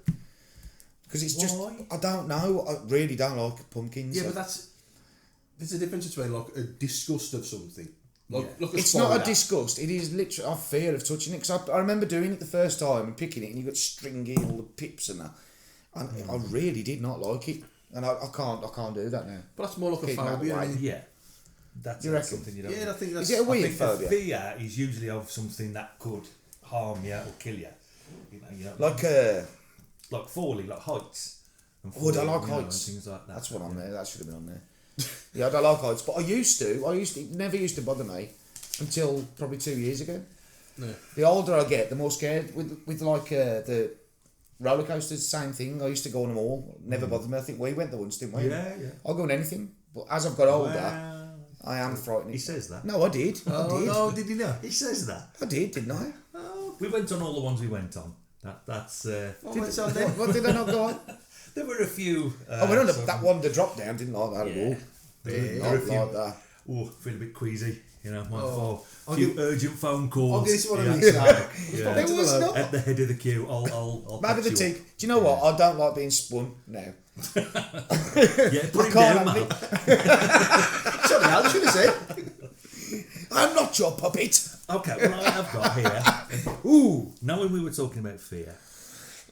Because it's just, I don't know. I really don't like pumpkins. Yeah, but there's a difference between like a disgust of something. Like a it's spider. not a disgust. It is literally a fear of touching it. Because I remember doing it the first time and picking it, and you got stringy and all the pips and that. And I really did not like it, and I can't do that now. But that's more like a Keep that phobia. away. I mean, Yeah. That's You reckon? something you don't yeah, I think that's. Is it a weird I think the phobia? fear is usually of something that could harm you or kill you. Like falling, like heights. And Oh, I don't like falling, heights. and things like that. That's what on there. That should have been on there. Yeah, I don't like heights, but I used to. It never used to bother me until probably 2 years ago. No. The older I get, the more scared. With the roller coasters, same thing. I used to go on them all. Never bothered me. I think we went there once, didn't we? Yeah. I'll go on anything. But as I've got older, Wow. I am frightened. He says that. No, I did. Oh, did you know? He says that. I did, didn't I? Oh, we went on all the ones we went on. That's. What did I not go on? There were a few. I went on that one, the drop down. Didn't like that at all. There Not were a few. like that. Oh, feel a bit queasy. Might Oh. fall. A few urgent phone calls. I'll guess what I yeah. mean. Yeah. There was not. At the head of the queue, I'll Maybe patch the you tick. up. Do you know what? I don't like being spun now. Yeah, put I him can't down, have mate. Something else, should have said. I'm not your puppet. Okay, well I have got here. Ooh. Knowing we were talking about fear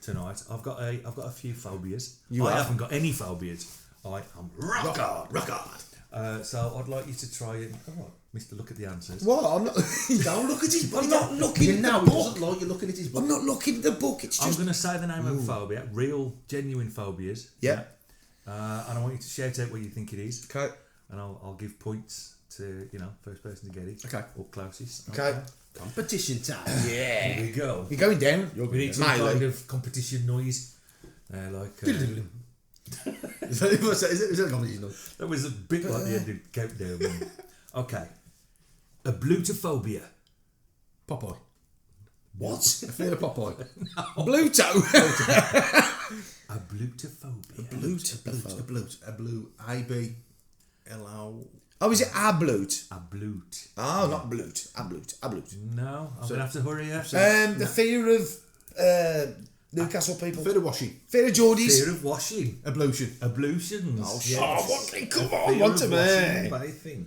tonight, I've got a few phobias. You I have? haven't got any phobias. I am rock hard. So I'd like you to try and... Oh, Mr. Look at the answers. What? I'm not. Don't look at his book. I'm not looking at now. the He book. doesn't like you looking at his book. I'm not looking at the book. It's I'm just. going to say the name of a phobia, real, genuine phobias. Yeah. And I want you to shout out what you think it is. Okay. And I'll give points to, first person to get it. Okay. Or closest. Okay. Competition time. Yeah. Here we go. You're going down. We need some Miley. kind of competition noise. Is that a competition noise? That was a bit like the end of countdown. Okay. Ablutophobia. Popeye. What? A fear of Popeye. Bluto. Ablutophobia. A blue. I-B-L-O. Oh, is it Ablut? Ablut. Oh, not Blut. Ablut. No, I'm going to have to hurry you. The fear of Newcastle people. Fear of washing. Fear of Geordies. Fear of washing. Ablution. Ablutions. Oh, yes. come on, Fear one of to washing me. by thing.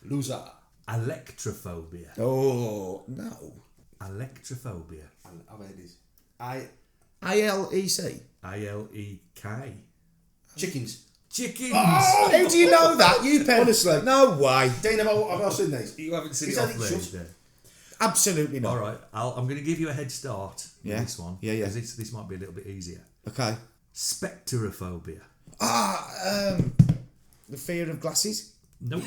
Loser. Electrophobia. Oh, no. Electrophobia. I've heard this. ILEC. ILEK. Chickens. Chickens. Oh, how do you know that? You pen. Honestly. No way. Dean, have I seen these? You haven't seen Is it that off it there, shut? there. Absolutely not. All right, I'm going to give you a head start with Yeah. this one. Yeah, yeah. Because this might be a little bit easier. Okay. Specterophobia. The fear of glasses. Nope.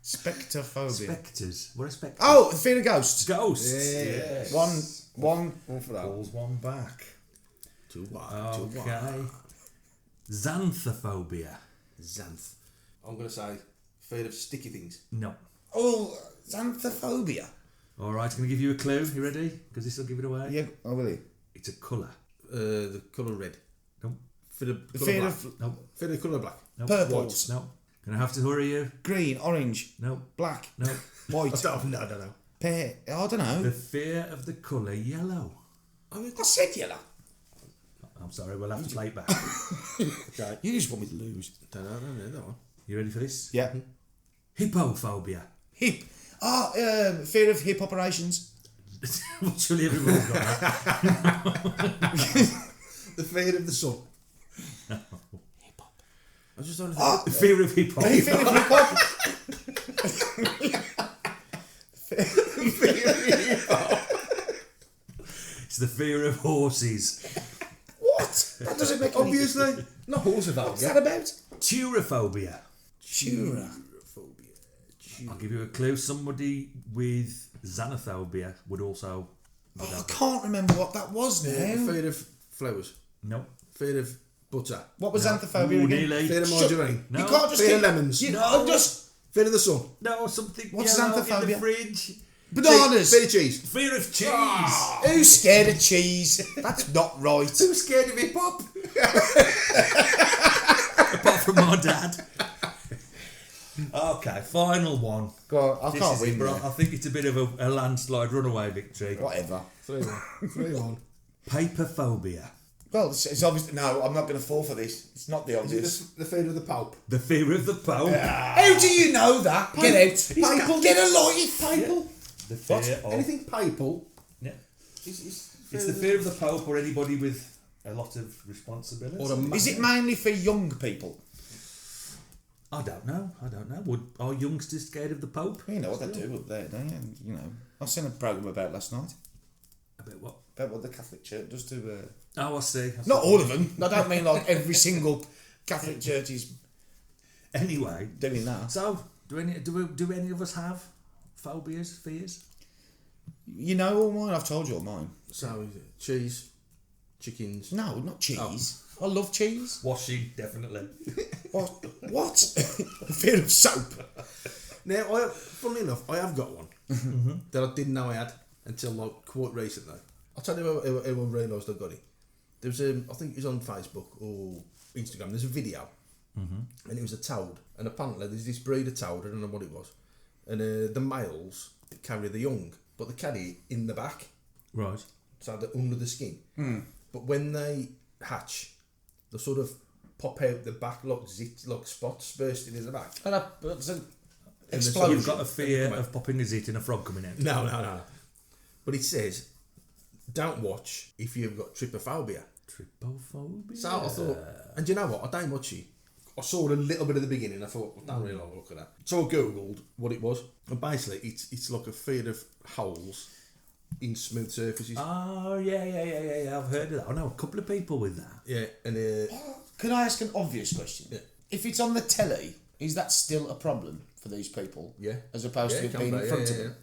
Spectrophobia. Spectres. What are spectres? Oh, the fear of ghosts. Ghosts. Yes. One. One for that. Pulls one back. Two one. Okay. Xanthophobia. Xanth. I'm going to say fear of sticky things. No. Oh, xanthophobia. All right, I'm going to give you a clue. You ready? Because this will give it away. Yeah. Oh, really? It's a colour. The colour red. Nope. Fear of The colour fear black. of Nope. Fear of colour black. Nope. purples. Nope. Gonna have to hurry you. Green, orange, Nope. black, Nope. white, I don't know. pear. I don't The know. fear of the colour yellow. I said yellow. I'm sorry, we'll have to play it back. Okay. You just want me to lose. Don't know that one. You ready for this? Yeah. Hippophobia. Hip. Fear of hip operations. Well, surely everyone's got that. The fear of the sun. I just don't know. The fear of hip hop. Fear of hip hop. It's the fear of horses. What? That doesn't make any Obviously, not horse about. What's that about? Turophobia. Chura. I'll give you a clue. Somebody with xanophobia would also... I can't remember what that was now. Fear of flowers. No. Fear of butter. What was No. xanthophobia Ooh, again? nearly. Fear of margarine. No. You can't just Fear keep... of lemons. You, No. just... Fear of the sun. No, something What's yellow in xanthophobia? the fridge. Bananas. Fear of cheese. Fear of cheese. Who's scared of cheese? That's not right. Who's scared of hip hop? Apart from my dad. Okay, final one. Go on, I This can't is it, win, but mate. I think it's a bit of a landslide runaway victory. Whatever. 3-1. Paperphobia. Well, it's obvious. No, I'm not going to fall for this. It's not the obvious. The fear of the Pope. The fear of the Pope. How do you know that? Get out. Papal. Get a life. Papal. The fear What? of... Anything papal Yeah. is It's the fear of the Pope or anybody with a lot of responsibility. Or a Is it mainly for young people? I don't know. Are youngsters scared of the Pope? You know what they do up there, don't you? You know, I seen a programme about last night About what? about what the Catholic Church does to. Oh, I see. Not all of them. I don't mean like every single Catholic church is Anyway, doing that. so do any of us have phobias, fears? You know all mine. I've told you all mine. So is it cheese, chickens. No, not cheese. I love cheese. Washing, definitely. What? What? Fear of soap. Now, funnily enough, I have got one that I didn't know I had until like quite recently. I'll tell you how I realised I got it. There was I think it was on Facebook or Instagram. There's a video, and it was a toad, and apparently there's this breed of toad. I don't know what it was, and the males carry the young, but they carry it in the back, Right. so they're under the skin. But when they hatch, they sort of pop out the back like zits, like spots bursting in the back. That's an And So explosion. you've got a fear of popping a zit and a frog coming out. No. But it says, don't watch if you've got trypophobia. Trypophobia. So I thought, and you know what? I don't watch it. I saw a little bit at the beginning. I thought, I don't really like the look at that. So I googled what it was, and basically, it's like a fear of holes in smooth surfaces. Oh yeah. I've heard of that. I know a couple of people with that. Yeah, and Can I ask an obvious question? Yeah. If it's on the telly, is that still a problem for these people? yeah, As opposed to it can being be, in front of yeah. them?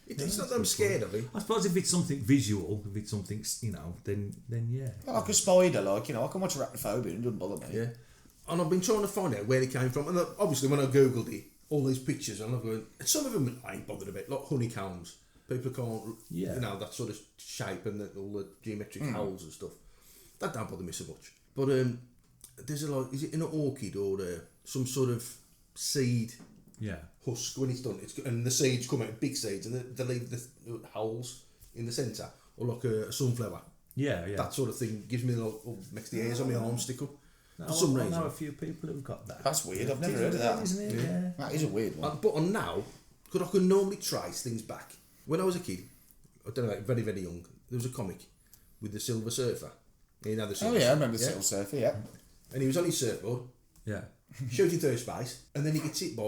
It's not that I'm scared of it. I suppose if it's something visual, if it's something then yeah. Like a spider, I can watch Trypophobia and it doesn't bother me. Yeah, and I've been trying to find out where it came from, and obviously when I googled it, all these pictures, and I'm going, and some of them I ain't bothered about, like honeycombs. People can't, that sort of shape and all the geometric holes and stuff. That don't bother me so much. But there's a lot. Is it an orchid or some sort of seed? Yeah. Husk when it's done. And the seeds come out, big seeds, and they leave the holes in the centre, or like a sunflower. Yeah. That sort of thing gives me makes the hairs on my arm stick up. No, For some I reason. know a few people who've got that. That's weird. I've never heard of that. Isn't it? Yeah. That is a weird one. But on now, because I can normally trace things back. When I was a kid, I don't know, very, very young, there was a comic with the Silver Surfer. You know the Silver Oh yeah, I Surfer? remember the Silver Surfer, yeah. And he was on his surfboard, Yeah. shooting through space, and then he gets hit by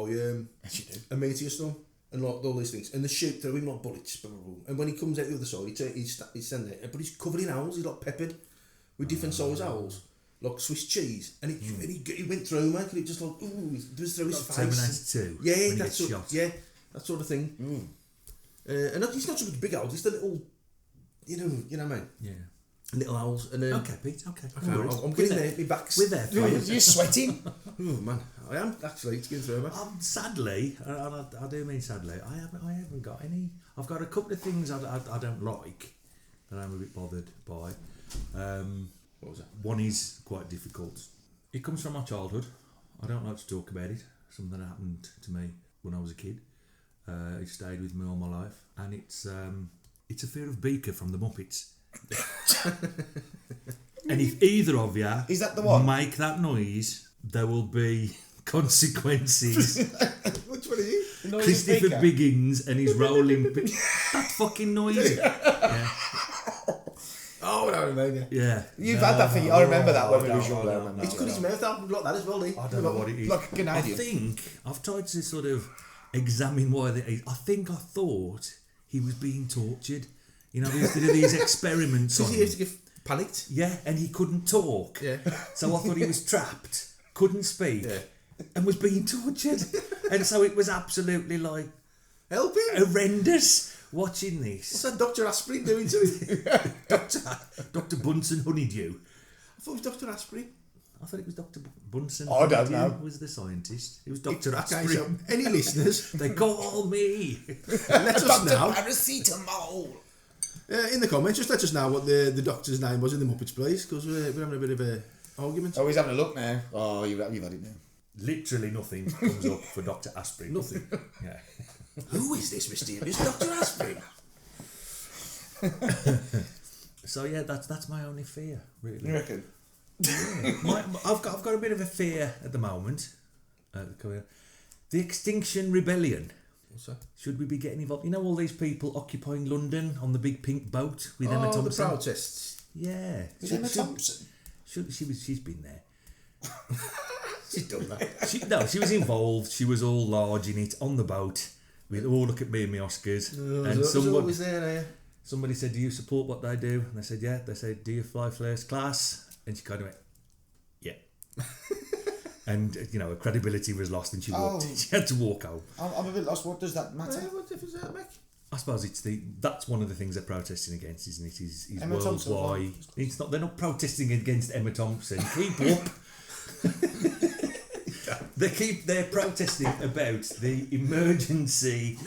As you do. a meteor storm and like all these things, and they shoot through him like bullets. Boom, boom, boom. And when he comes out the other side, he's standing there, but he's covered in holes. He's like peppered with different size holes, like Swiss cheese. And he went through, mate, and it just like it was through his face. Terminator 2. Yeah, when he that gets sort, shot. yeah, that sort of thing. And it's not so much big holes; it's the little, you know what I mean. Yeah. Little holes, and Okay, Pete. Okay. Okay, No worries. I'm getting there. My back's. We're there. You're sweating. Oh man, I am actually. It's getting through me. Sadly, and I do mean sadly, I haven't got any. I've got a couple of things I don't like that I'm a bit bothered by. What was that? One is quite difficult. It comes from my childhood. I don't like to talk about it. Something that happened to me when I was a kid. It stayed with me all my life, and it's a fear of Beaker from the Muppets. And if either of you Is that the one? make that noise, there will be consequences. Which one is it? Christopher Biggins and his rolling that fucking noise. Yeah. Oh, no, no. Yeah. You've had that thing. I remember that when we was younger. I remember. It's got his mouth out like that as well, I don't know what it is. Like a I Canadian. think I've tried to sort of examine why that is. I thought he was being tortured. You know, they used to do these experiments on Because he him. used to get panicked. Yeah, and he couldn't talk. Yeah. So I thought he was trapped, couldn't speak, Yeah. and was being tortured. And so it was absolutely like Help him. horrendous watching What's this. that Dr. Aspirin doing to him? Dr. Bunsen Honeydew. I thought it was Dr. Aspirin. I thought it was Dr. Bunsen. I don't Honeydew know. Was the scientist? It was Dr. Okay, Aspirin. so any listeners, They call me. let us know Paracetamol. in the comments. Just let us know what the doctor's name was in the Muppets, please, because we're having a bit of a argument. Oh, he's having a look now. Oh, you've had it now. Literally nothing comes up for Dr. Aspirin. Nothing. Yeah. Who is this mysterious Dr. Aspirin? So yeah, that's my only fear, really. You reckon? I've got a bit of a fear at the moment. The Extinction Rebellion. What's that? Should we be getting involved? You know all these people occupying London on the big pink boat with Emma Oh, the Thompson. protests. Yeah. Is Emma Thompson? She's been there. She's done that. She was involved. She was all large in it on the boat. With look at me and my Oscars. And always there. somebody said, "Do you support what they do?" And I said, "Yeah." They said, "Do you fly first class?" And she kind of went, "Yeah." And her credibility was lost, and she walked. She had to walk home. I'm a bit lost. What does that matter? What difference does that make? I suppose that's one of the things they're protesting against, isn't it? Is Emma Thompson, worldwide. It's not. They're not protesting against Emma Thompson. Keep up. They're protesting about the emergency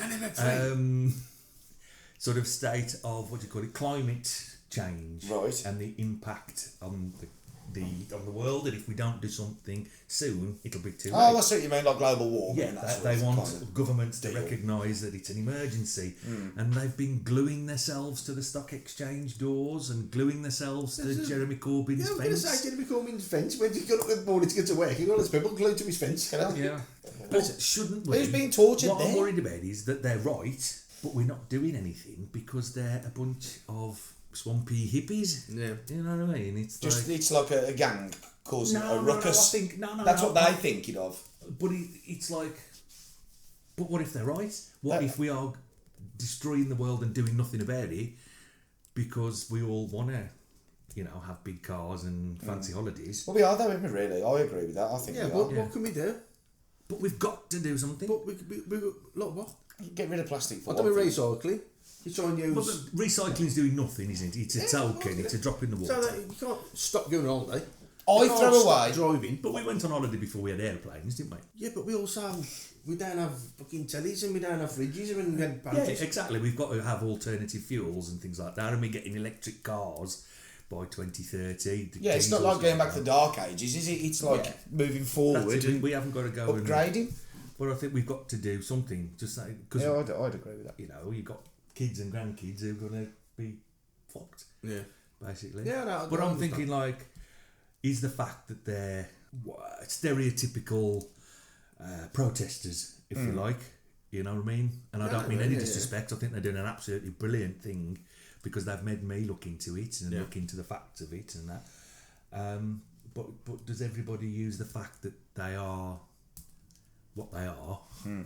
sort of state of climate change, Right. and the impact on the world, and if we don't do something soon, it'll be too late. Oh, I see what you mean, like global warming. Yeah, and that they sort of want kind of governments to deal. recognise that it's an emergency, and they've been gluing themselves to the stock exchange doors and gluing themselves to Jeremy Corbyn's Yeah, I'm going to fence. say Jeremy Corbyn's fence. When he got up in the morning to get to work, he got all these people glued to his fence. Yeah, but shouldn't we? Who's being tortured What I'm there? worried about is that they're right, but we're not doing anything because they're a bunch of swampy hippies. Yeah. You know what I mean? It's Just like, it's like a gang causing a ruckus. I think That's what they're thinking of. But it's like, but what if they're right? What if we are destroying the world and doing nothing about it because we all want to, have big cars and fancy holidays? Well, we are though, isn't we, really? I agree with that. I think Yeah, we but are. what can we do? But we've got to do something. But we look, what? Get rid of plastic for I don't one mean thing. recycling. You try and use... But recycling's doing nothing, isn't it? It's a token, it's a drop in the water. So that you can't stop going on holiday. I You can't throw stop away. driving. But we went on holiday before we had airplanes, didn't we? Yeah, but we also... We don't have fucking tellies and we don't have fridges and we had Yeah, pantries. exactly. We've got to have alternative fuels and things like that, and we're getting electric cars by 2030. Yeah, it's not like going back to the dark ages, is it? It's like moving forward That's it. and We haven't got to go upgrading. But I think we've got to do something. Just like, because Yeah, I'd agree with that. you've got kids and grandkids who are going to be fucked, Yeah. basically. Yeah, no, but I I'm understand. thinking like, is the fact that they're stereotypical protesters, if you like, you know what I mean? And I don't mean any disrespect. I think they're doing an absolutely brilliant thing because they've made me look into it and look into the facts of it and that. But does everybody use the fact that they are what they are,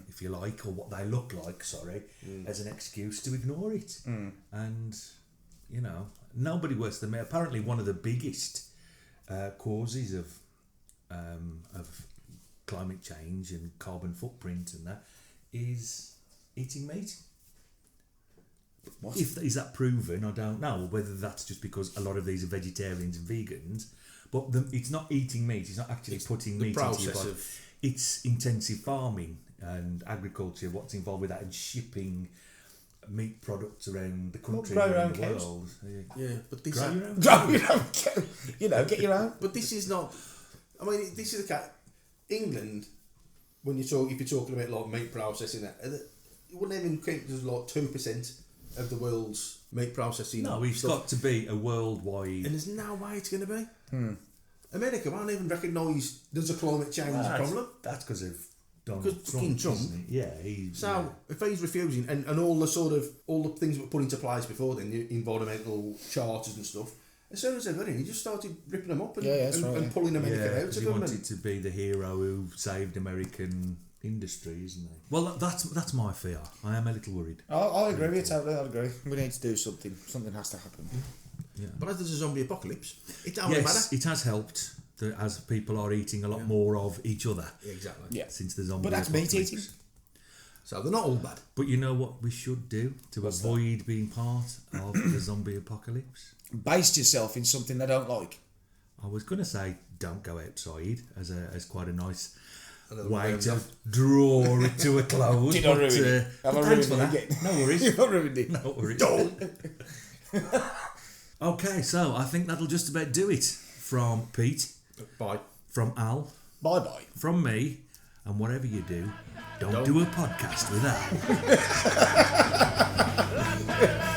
if you like, or what they look like, as an excuse to ignore it? And, nobody worse than me. Apparently one of the biggest causes of climate change and carbon footprint and that is eating meat. What? Is that proven? I don't know whether that's just because a lot of these are vegetarians and vegans, but it's not eating meat. It's not actually putting meat into your process body. of... It's intensive farming and agriculture. What's involved with that, and shipping meat products around the country, grow your around own the cows. world. Yeah, but this... Grow your own. Get your own. But this is not... I mean, this is the cat... England, when if you're talking about like meat processing, you wouldn't even think there's like 2% of the world's meat processing. No, it's stuff. got to be a worldwide. And there's no way it's going to be. America won't even recognise there's a climate change problem. That's because of Donald Because Trump. fucking Trump. Isn't he? Yeah, So if he's refusing, and all the things that were put into place before then, the environmental charters and stuff, as soon as they got in, he just started ripping them up and, and pulling America out of he government. wanted to be the hero who saved American industry, isn't he? Well, that's my fear. I am a little worried. I agree with you totally. I agree. We need to do something. Something has to happen. Yeah. But as there's a zombie apocalypse, it don't really Yes, matter. it has helped as people are eating a lot more of each other. Exactly. Yeah. Since the zombie But that's meat apocalypse. eating. So they're not all bad. But you know what we should do to avoid being part of the zombie apocalypse? Base yourself in something they don't like. I was going to say don't go outside as quite a nice Another way round to off. draw it to a close. Did I ruin it? but Have I thanks ruined for it that. again? No worries. You've not ruined it. No worries. Okay, so I think that'll just about do it from Pete, Bye. from Al, Bye bye. from me, and whatever you do, don't do a podcast with Al.